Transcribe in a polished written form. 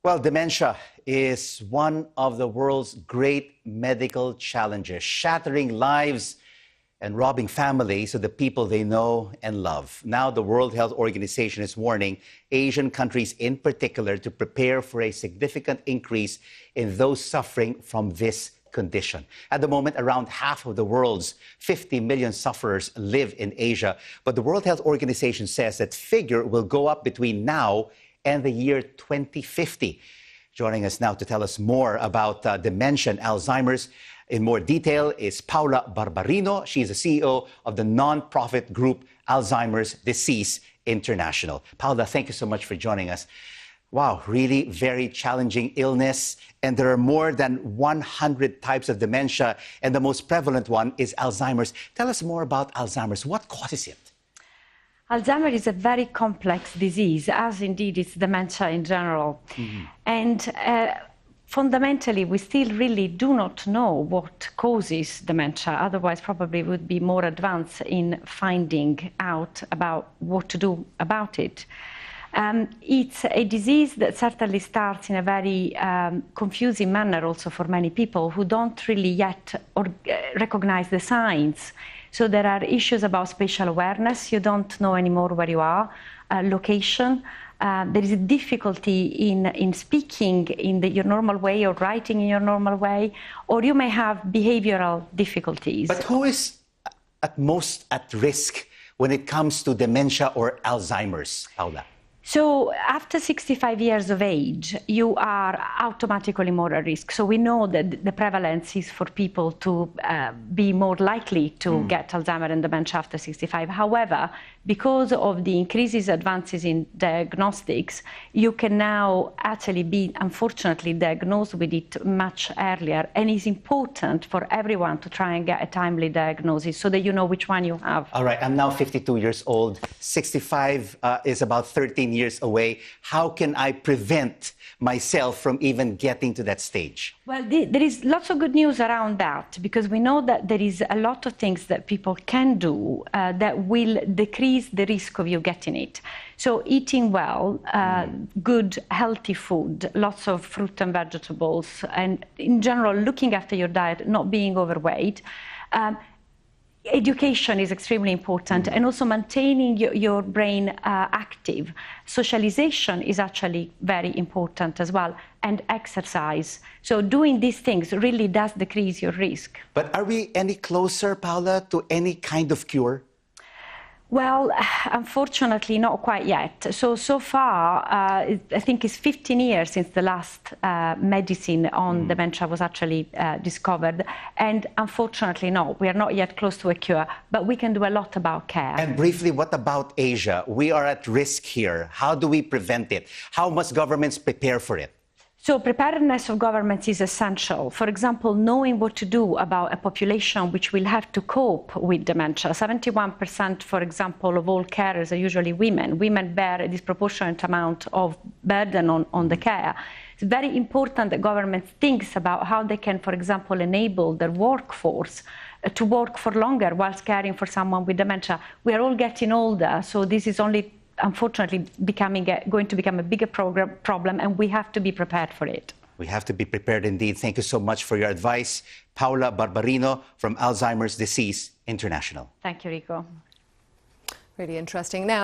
Well, dementia is one of the world's great medical challenges, shattering lives and robbing families of the people they know and love. Now, the World Health Organization is warning Asian countries in particular to prepare for a significant increase in those suffering from this condition. At the moment, around half of the world's 50 million sufferers live in Asia, but the World Health Organization says that figure will go up between now and the year 2050. Joining us now to tell us more about dementia and Alzheimer's in more detail is Paola Barbarino. She is the CEO of the non-profit group Alzheimer's Disease International. Paola, thank you so much for joining us. Wow, really very challenging illness. And there are more than 100 types of dementia, and the most prevalent one is Alzheimer's. Tell us more about Alzheimer's. What causes it? Alzheimer's is a very complex disease, as indeed is dementia in general. And fundamentally, we still really do not know what causes dementia. Otherwise, probably would be more advanced in finding out about what to do about it. It's a disease that certainly starts in a very confusing manner also for many people who don't really yet recognize the signs. So there are issues about spatial awareness. You don't know anymore where you are, location. There is a difficulty in speaking in your normal way or writing in your normal way, or you may have behavioral difficulties. But who is at most at risk when it comes to dementia or Alzheimer's, Paola? So after 65 years of age, you are automatically more at risk. So we know that the prevalence is for people to be more likely to get Alzheimer and dementia after 65. However, because of the increases advances in diagnostics, you can now actually be, unfortunately, diagnosed with it much earlier. And it's important for everyone to try and get a timely diagnosis so that you know which one you have. All right, I'm now 52 years old. 65 is about 13 years away. How can I prevent myself from even getting to that stage? Well, there is lots of good news around that, because we know that there is a lot of things that people can do that will decrease the risk of you getting it. So eating well, good, healthy food, lots of fruit and vegetables, and in general, looking after your diet, not being overweight. Education is extremely important, and also maintaining your brain active. Socialization is actually very important as well, and exercise. So doing these things really does decrease your risk. But are we any closer, Paola, to any kind of cure? Well, unfortunately, not quite yet. So far, I think it's 15 years since the last medicine on dementia was actually discovered. And unfortunately, no, we are not yet close to a cure, but we can do a lot about care. And briefly, what about Asia? We are at risk here. How do we prevent it? How must governments prepare for it? So preparedness of governments is essential. For example, knowing what to do about a population which will have to cope with dementia. 71%, for example, of all carers are usually women. Women bear a disproportionate amount of burden on the care. It's very important that governments think about how they can, for example, enable their workforce to work for longer whilst caring for someone with dementia. We are all getting older, so this is only unfortunately going to become a bigger problem, and we have to be prepared for it. We have to be prepared indeed. Thank you so much for your advice. Paola Barbarino from Alzheimer's Disease International. Thank you, Rico. Really interesting. Now.